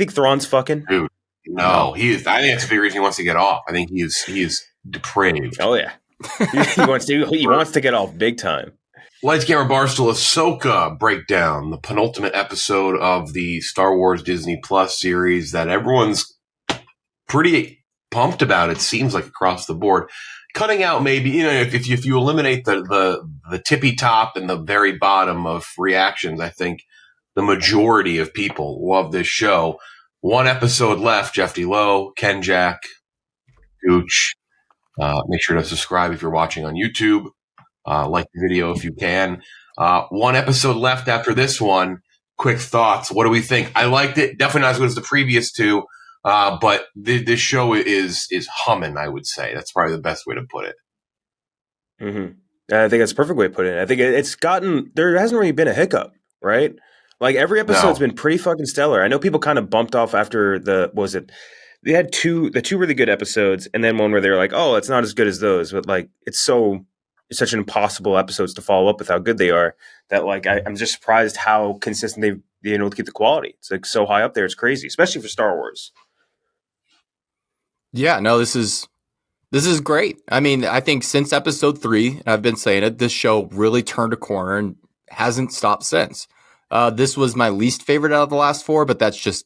think Thrawn's fucking? Dude, no, he is. I think that's the big reason he wants to get off. I think he is depraved. Oh yeah, he wants to get off big time. Lights, Camera, Barstool, Ahsoka breakdown, the penultimate episode of the Star Wars Disney Plus series that everyone's pretty pumped about. It seems like across the board. Cutting out maybe, if you eliminate the tippy top and the very bottom of reactions, I think the majority of people love this show. One episode left. Jeff D. Lowe, Ken Jack, Gooch. Make sure to subscribe if you're watching on YouTube. Like the video if you can. One episode left after this one. Quick thoughts. What do we think? I liked it. Definitely not as good as the previous two. But this show is humming, I would say. That's probably the best way to put it. Mm-hmm. I think that's a perfect way to put it. I think it's gotten, there hasn't really been a hiccup, right? Like every episode's been pretty fucking stellar. I know people kind of bumped off after they had the two really good episodes and then one where they were like, oh, it's not as good as those. But like, it's such an impossible episodes to follow up with how good they are that like, I'm just surprised how consistent they've been able to keep the quality. It's like so high up there. It's crazy, especially for Star Wars. Yeah, no, this is great. I mean, I think since episode 3, I've been saying it, this show really turned a corner and hasn't stopped since. This was my least favorite out of the last 4, but that's just,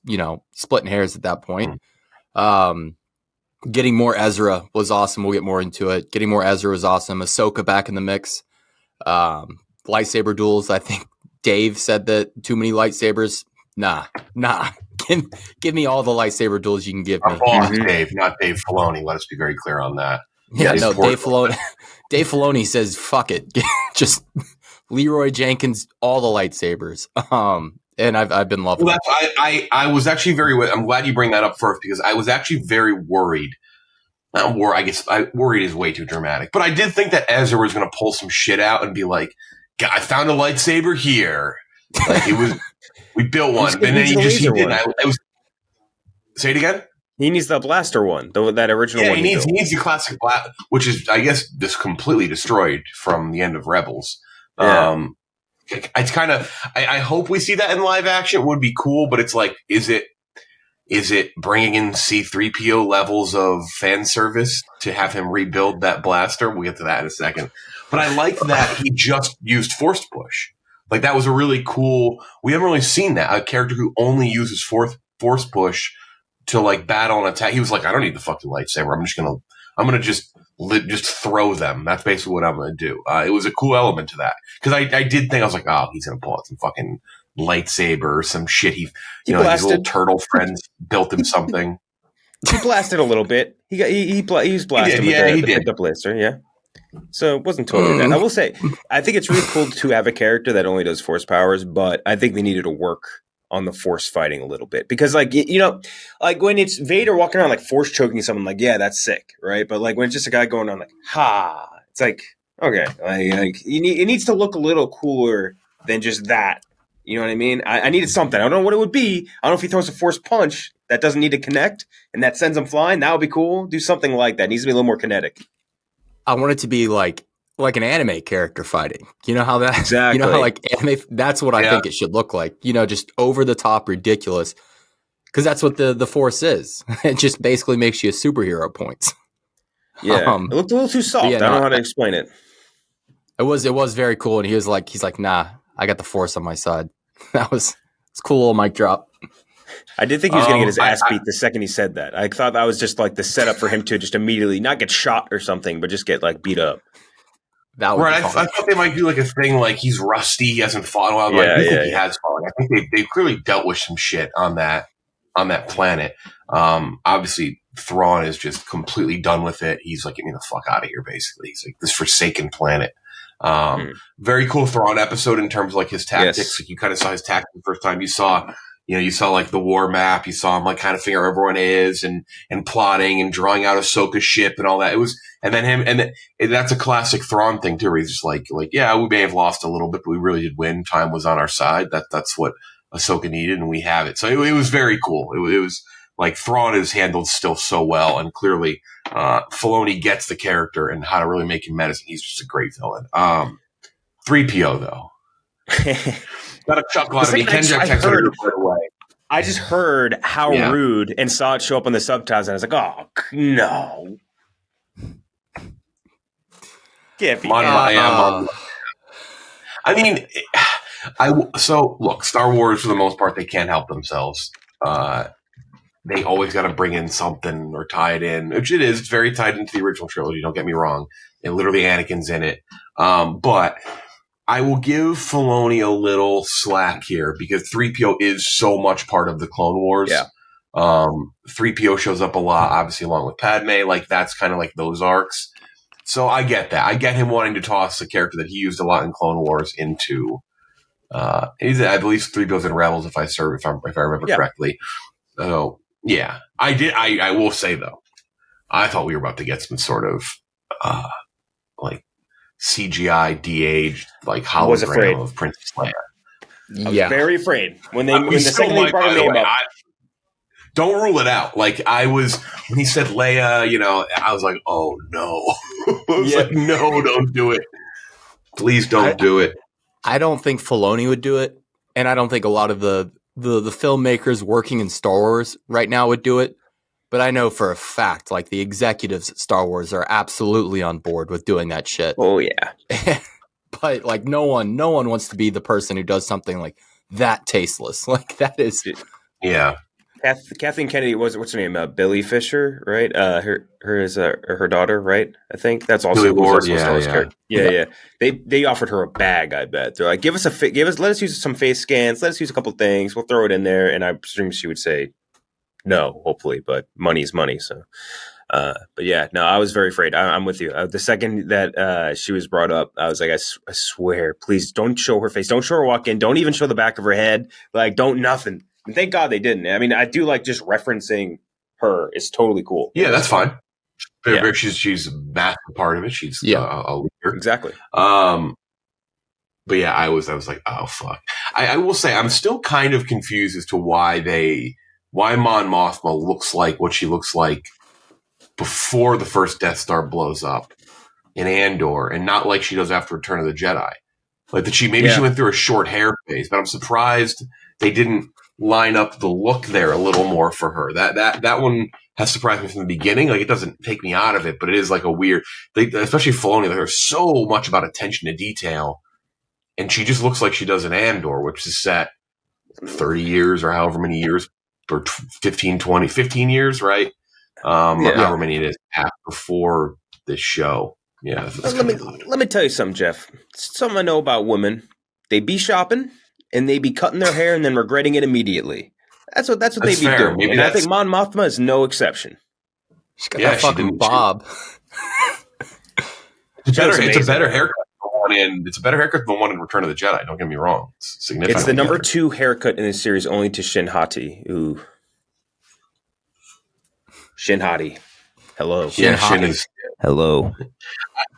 splitting hairs at that point. Getting more Ezra was awesome. We'll get more into it. Getting more Ezra was awesome. Ahsoka back in the mix. Lightsaber duels. I think Dave said that too many lightsabers. Nah. Give me all the lightsaber duels you can give me. Our boss, Dave, not Dave Filoni. Let us be very clear on that. Yeah, no, Dave Filoni. Dave Filoni says, "Fuck it, just Leroy Jenkins, all the lightsabers." And I've been loving. Well, I was actually I'm glad you bring that up first because I was actually very worried. Not worried. I guess worried is way too dramatic, but I did think that Ezra was going to pull some shit out and be like, "I found a lightsaber here." Like it was. We built one, and then he didn't. Say it again? He needs the blaster one, that original one. He needs the classic blaster, which is, I guess, just completely destroyed from the end of Rebels. Yeah. It's kind of. I hope we see that in live action. It would be cool, but it's like, is it bringing in C-3PO levels of fan service to have him rebuild that blaster? We'll get to that in a second. But I like that he just used Force Push. Like, that was a really cool – we haven't really seen that. A character who only uses Force Push to, like, battle and attack. He was like, I don't need the fucking lightsaber. I'm gonna just throw them. That's basically what I'm going to do. It was a cool element to that. Because I did think – I was like, oh, he's going to pull out some fucking lightsaber or some shit. He his little turtle friends built him something. He blasted a little bit. He was blasted with the blaster, yeah. So it wasn't totally that. I will say, I think it's really cool to have a character that only does force powers, but I think they needed to work on the force fighting a little bit because, like, like when it's Vader walking around like force choking someone, like, yeah, that's sick, right? But like when it's just a guy going on like, ha, it's like, okay, like it needs to look a little cooler than just that. You know what I mean? I needed something. I don't know what it would be. I don't know if he throws a force punch that doesn't need to connect and that sends him flying. That would be cool. Do something like that. It needs to be a little more kinetic. I want it to be like an anime character fighting. You know how that exactly. You know how like anime. That's what I think it should look like. Just over the top, ridiculous. Because that's what the Force is. It just basically makes you a superhero at points. Yeah, it looked a little too soft. I don't know how to explain it. It was very cool, and he's like, nah, I got the Force on my side. It's cool little mic drop. I did think he was going to get his ass beat the second he said that. I thought that was just like the setup for him to just immediately not get shot or something, but just get like beat up. That would I thought they might do like a thing like he's rusty, he hasn't fought in a while. He has fought. I think they've clearly dealt with some shit on that planet. Obviously, Thrawn is just completely done with it. He's like, get me the fuck out of here, basically. He's like, this forsaken planet. Very cool Thrawn episode in terms of like his tactics. Yes. Like you kind of saw his tactics the first time you saw like the war map. You saw him like kind of figure out where everyone is and plotting and drawing out Ahsoka's ship and all that. It was, and then him, and that's a classic Thrawn thing too, where he's just like, yeah, we may have lost a little bit, but we really did win. Time was on our side. That's what Ahsoka needed, and we have it. So it was very cool. It was like Thrawn is handled still so well, and clearly Filoni gets the character and how to really make him menacing. He's just a great villain. 3PO though. Got a chuckle out of me. Ken Jack texted her right away. I just heard how rude and saw it show up on the subtitles, and I was like, "Oh no!" Can't be. I mean, so look, Star Wars for the most part they can't help themselves. They always got to bring in something or tie it in, which it is. It's very tied into the original trilogy. Don't get me wrong, and literally Anakin's in it. But I will give Filoni a little slack here because 3PO is so much part of the Clone Wars. Yeah. 3PO shows up a lot, obviously, along with Padme. Like, that's kind of like those arcs. So I get that. I get him wanting to toss a character that he used a lot in Clone Wars into. I believe 3PO's in Rebels, if I remember correctly. So, yeah. I did. I will say, though, I thought we were about to get some sort of, like, CGI de-aged like hologram of Princess Leia. I was very afraid when the second they brought her name up. Don't rule it out. Like when he said Leia, I was like, oh no. I was like, no, don't do it. Please don't do it. I don't think Filoni would do it, and I don't think a lot of the filmmakers working in Star Wars right now would do it. But I know for a fact, like the executives at Star Wars are absolutely on board with doing that shit. Oh yeah. But like no one wants to be the person who does something like that tasteless. Like that is. Yeah. Kathleen Kennedy what's her name? Billy Fisher, right? Her is her daughter, right? I think that's also Billy Ward. Yeah. They offered her a bag. I bet they're like, let us use some face scans, let us use a couple things, we'll throw it in there, and I presume she would say no, hopefully, but money's money. So, but yeah, no, I was very afraid. I'm with you. The second that she was brought up, I was like, I swear, please don't show her face, don't show her walk in, don't even show the back of her head, like don't nothing. And thank God they didn't. I mean, I do like just referencing her is totally cool. Yeah, that's fine. Yeah. She's a massive part of it. She's a leader. Exactly. But yeah, I was like, oh fuck. I will say I'm still kind of confused as to why Mon Mothma looks like what she looks like before the first Death Star blows up in Andor, and not like she does after Return of the Jedi. Like that she went through a short hair phase, but I'm surprised they didn't line up the look there a little more for her. That one has surprised me from the beginning. Like it doesn't take me out of it, but it is like a weird, especially Filoni, there's so much about attention to detail, and she just looks like she does in Andor, which is set 30 years or however many years, or 15 years, right? However many it is before this show. Yeah. Let me tell you something, Jeff. Something I know about women. They be shopping and they be cutting their hair and then regretting it immediately. That's what they be doing. Maybe I think Mon Mothma is no exception. She's got that fucking bob. It's a better haircut than the one in Return of the Jedi. Don't get me wrong. It's significant. It's the number 2 haircut in the series, only to Shin Hati. Ooh. Shin Hati. Hello. Shin is hello.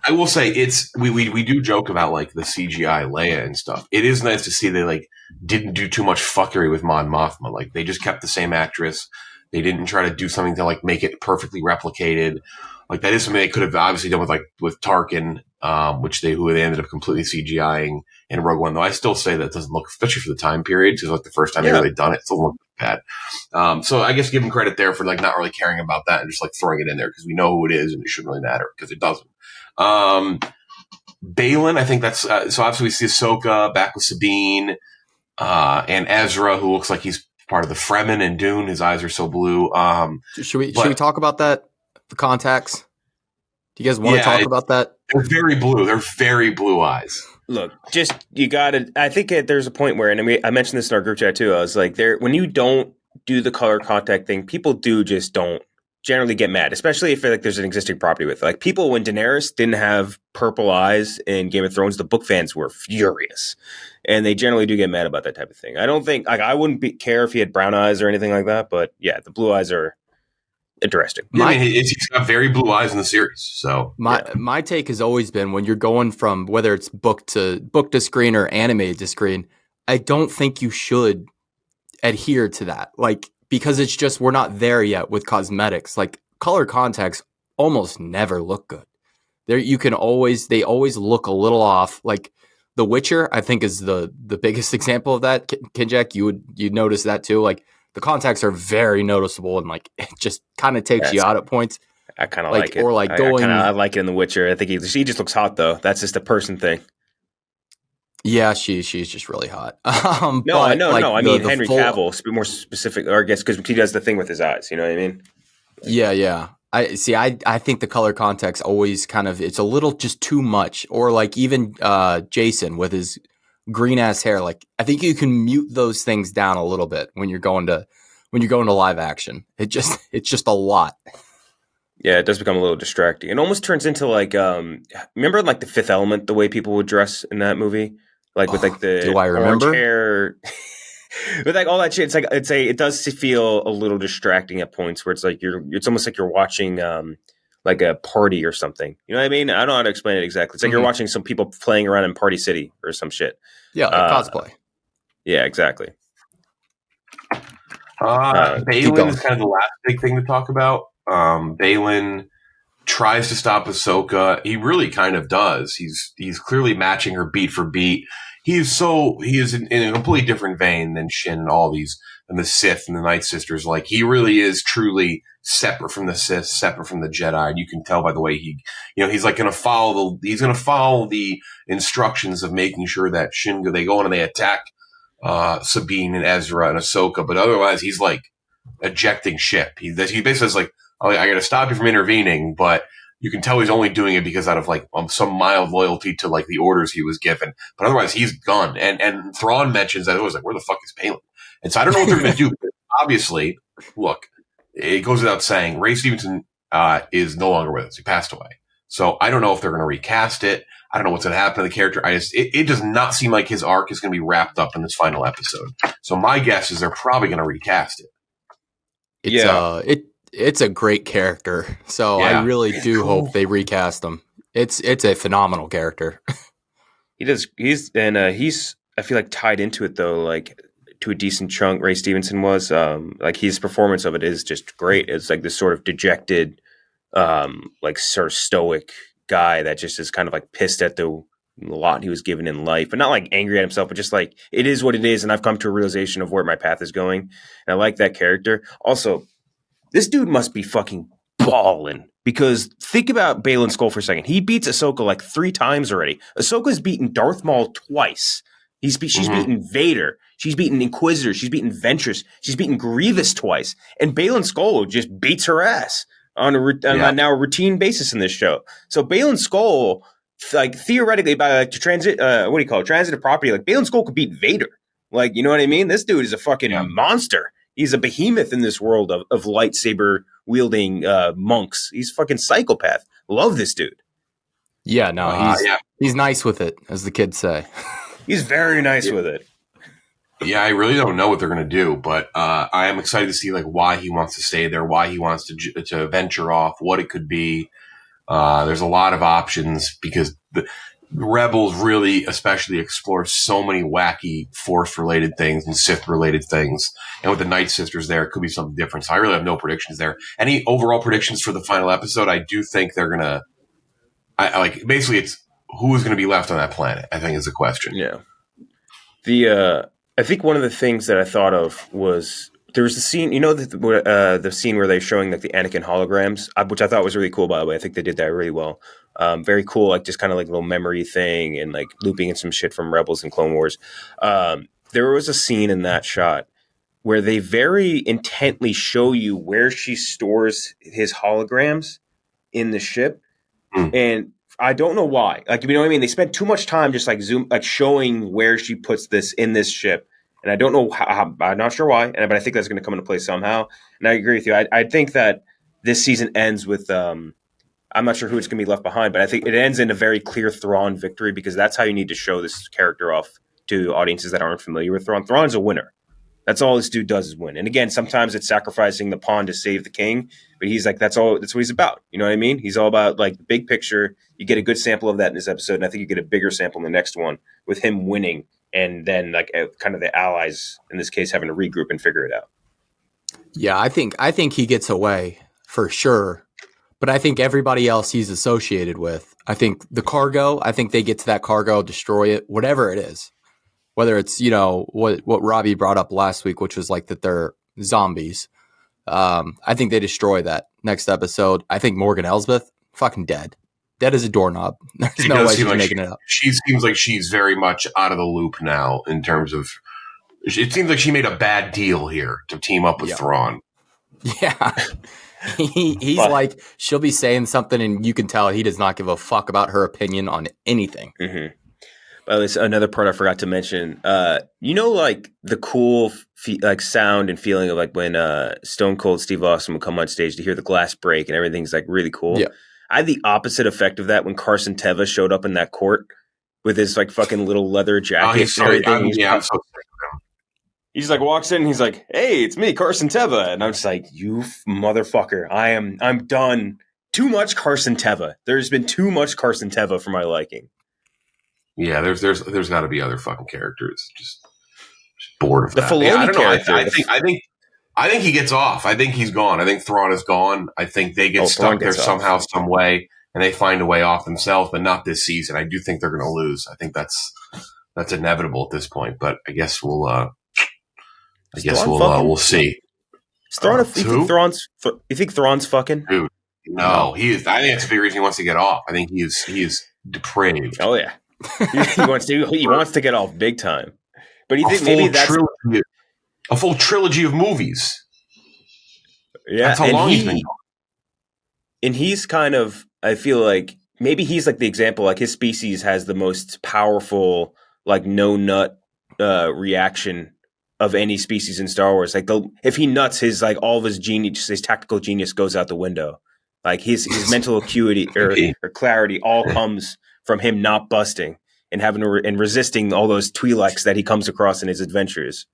I will say we do joke about like the CGI Leia and stuff. It is nice to see they like didn't do too much fuckery with Mon Mothma. Like they just kept the same actress. They didn't try to do something to like make it perfectly replicated. Like that is something they could have obviously done with Tarkin, who they ended up completely CGIing in Rogue One. Though I still say that doesn't look, especially for the time period, because like the first time they really done it, still looked bad. So I guess give them credit there for like not really caring about that and just like throwing it in there because we know who it is and it shouldn't really matter because it doesn't. Baylan, I think that's so. Obviously, we see Ahsoka back with Sabine and Ezra, who looks like he's part of the Fremen and Dune. His eyes are so blue. Should we talk about that? The contacts. Do you guys want to talk about that? They're very blue. They're very blue eyes. Look, you got to. I think there's a point where, and I mentioned this in our group chat too. I was like, when you don't do the color contact thing, people don't generally get mad, especially if like there's an existing property with like people. When Daenerys didn't have purple eyes in Game of Thrones, the book fans were furious, and they generally do get mad about that type of thing. I don't think I wouldn't care if he had brown eyes or anything like that, but yeah, the blue eyes are interesting. He's got very blue eyes in the series. So my take has always been when you're going from whether it's book to screen or animated to screen, I don't think you should adhere to that. Like because it's just we're not there yet with cosmetics. Like color contacts almost never look good. They always look a little off. Like The Witcher, I think is the biggest example of that. Kinjack, you'd notice that too. Like the contacts are very noticeable, and like it just kind of takes you out at points. I kind of like it. Or like going. I like it in The Witcher. I think she just looks hot though. That's just a person thing. Yeah, she's just really hot. No. I mean, Henry Cavill, more specific, or I guess because he does the thing with his eyes. You know what I mean? Yeah. I think the color context always kind of, it's a little just too much. Or like even Jason with his green ass hair. Like I think you can mute those things down a little bit when you're going to live action. It's just a lot. Yeah, it does become a little distracting. It almost turns into like remember like The Fifth Element, the way people would dress in that movie, like with like the orange hair. With like all that shit, it does feel a little distracting at points where it's like it's almost like you're watching like a party or something. You know what I mean? I don't know how to explain it exactly. It's like you're watching some people playing around in Party City or some shit. Yeah, like cosplay. Yeah, exactly. Balin is kind of the last big thing to talk about. Balin tries to stop Ahsoka. He really kind of does. He's clearly matching her beat for beat. He is in a completely different vein than Shin and all these, and the Sith and the Night Sisters. Like, he really is truly separate from the Sith, separate from the Jedi. And you can tell by the way he's like going to follow the instructions of making sure that they go in and they attack, Sabine and Ezra and Ahsoka. But otherwise, he's like ejecting ship. He basically is like, oh, I got to stop you from intervening, but you can tell he's only doing it because out of like some mild loyalty to like the orders he was given. But otherwise, he's gone. And Thrawn mentions that it was like, where the fuck is Balin? And so I don't know what they're going to do. Obviously, look, it goes without saying, Ray Stevenson is no longer with us. He passed away. So I don't know if they're going to recast it. I don't know what's going to happen to the character. It does not seem like his arc is going to be wrapped up in this final episode. So my guess is they're probably going to recast it. It's a great character, so I really do hope they recast him. It's a phenomenal character. He's I feel like tied into it though, like to a decent chunk. Ray Stevenson was like his performance of it is just great. It's like this sort of dejected, like sort of stoic guy that just is kind of like pissed at the lot he was given in life, but not like angry at himself, but just like it is what it is, and I've come to a realization of where my path is going, and I like that character. Also, this dude must be fucking balling, because think about Balin Skull for a second. He beats Ahsoka like 3 times already. Ahsoka's beaten Darth Maul twice. She's beaten Vader. She's beaten Inquisitor. She's beaten Ventress. She's beaten Grievous twice. And Balin Skull just beats her ass on a now a routine basis in this show. So Balin Skull, like theoretically, by like transitive property, like Balin Skull could beat Vader. Like, you know what I mean? This dude is a fucking monster. He's a behemoth in this world of lightsaber wielding monks. He's a fucking psychopath. Love this dude. Yeah, no, he's nice with it, as the kids say. He's very nice with it. Yeah, I really don't know what they're going to do, but I am excited to see like why he wants to stay there, why he wants to venture off, what it could be. There's a lot of options because the Rebels really especially explore so many wacky Force-related things and Sith-related things. And with the Night Sisters there, it could be something different. So I really have no predictions there. Any overall predictions for the final episode? I do think they're going to – basically it's who is going to be left on that planet, I think is the question. Yeah. I think one of the things that I thought of was there was the scene, you know, the scene where they're showing like the Anakin holograms, which I thought was really cool, by the way. I think they did that really well. Very cool, like just kind of like a little memory thing and like looping in some shit from Rebels and Clone Wars. There was a scene in that shot where they very intently show you where she stores his holograms in the ship. And I don't know why. Like, you know what I mean? They spent too much time just like showing where she puts this in this ship. And I don't know how I'm not sure why, but I think that's going to come into play somehow. And I agree with you. I think that this season ends with, I'm not sure who it's going to be left behind, but I think it ends in a very clear Thrawn victory, because that's how you need to show this character off to audiences that aren't familiar with Thrawn. Thrawn's a winner. That's all this dude does is win. And again, sometimes it's sacrificing the pawn to save the king, but he's like, that's what he's about. You know what I mean? He's all about like the big picture. You get a good sample of that in this episode, and I think you get a bigger sample in the next one with him winning, and then like kind of the allies in this case having to regroup and figure it out. Yeah, I think he gets away for sure, but I think everybody else he's associated with, I think the cargo, I think they get to that cargo, destroy it, whatever it is. Whether it's, you know, what Robbie brought up last week, which was like that they're zombies. I think they destroy that next episode. I think Morgan Elsbeth, fucking dead. Dead as a doorknob. There's no way she's making it up. She seems like she's very much out of the loop now in terms of. It seems like she made a bad deal here to team up with Thrawn. Yeah. He's like, she'll be saying something and you can tell he does not give a fuck about her opinion on anything. Mm-hmm. Well, there's another part I forgot to mention. Like the cool like sound and feeling of like when Stone Cold Steve Austin would come on stage to hear the glass break and everything's like really cool. Yeah. I had the opposite effect of that when Carson Teva showed up in that court with his like fucking little leather jacket and everything. He just like walks in and he's like, "Hey, it's me, Carson Teva." And I'm just like, "You motherfucker. I'm done. Too much Carson Teva. There's been too much Carson Teva for my liking." Yeah, there's got to be other fucking characters. Just bored of that. The Filoni character. I think he gets off. I think he's gone. I think Thrawn is gone. I think they get stuck there somehow, some way, and they find a way off themselves, but not this season. I do think they're going to lose. I think that's inevitable at this point. But I guess we'll see. You think Thrawn's fucking? Dude, no, he is. I think that's the big reason he wants to get off. I think he is depraved. Oh yeah. he wants to get off big time. But you think maybe that's a full trilogy of movies. Yeah, that's how long he's been gone. And he's kind of, I feel like maybe he's like the example, like his species has the most powerful, like no nut reaction of any species in Star Wars. Like if he nuts, his like all of his genius, his tactical genius goes out the window. Like his mental acuity or clarity all comes from him not busting and having and resisting all those Twi'leks that he comes across in his adventures.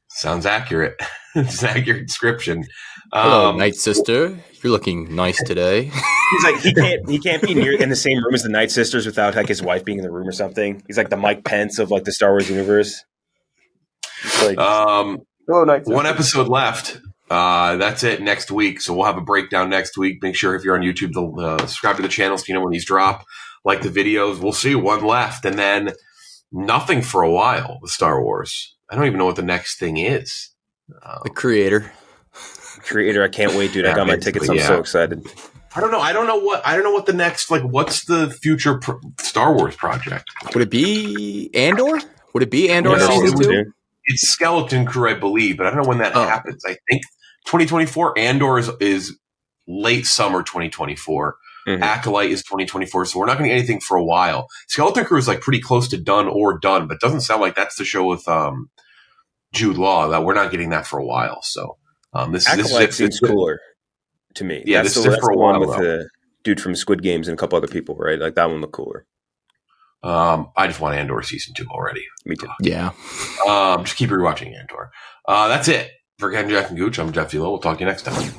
Sounds accurate. It's an accurate description. Hello, Night Sister. You're looking nice today. He's like he can't be near in the same room as the Night Sisters without like his wife being in the room or something. He's like the Mike Pence of like the Star Wars universe. Like, hello, Night Sisters. One episode left. That's it next week. So we'll have a breakdown next week. Make sure if you're on YouTube, subscribe to the channel so you know when these drop. Like the videos. We'll see. One left. And then nothing for a while with Star Wars. I don't even know what the next thing is. The Creator. I can't wait, dude. I got my tickets. I'm so excited. I don't know. I don't know what the next, like, what's the future Star Wars project? Would it be Andor? Would it be Andor season 2? It's Skeleton Crew, I believe, but I don't know when that happens. I think 2024. Andor is late summer 2024. Mm-hmm. Acolyte is 2024, so we're not going to get anything for a while. Skeleton Crew is like pretty close to done, but it doesn't sound like that's the show with Jude Law. That we're not getting that for a while. So Acolyte seems cooler to me. Yeah, this is for a while with the dude from Squid Games and a couple other people, right? Like that one looked cooler. I just want Andor season 2 already. Me too. Yeah. Just keep rewatching Andor. That's it for Ken, Jack, and Gooch. I'm Jeff Zilo. We'll talk to you next time.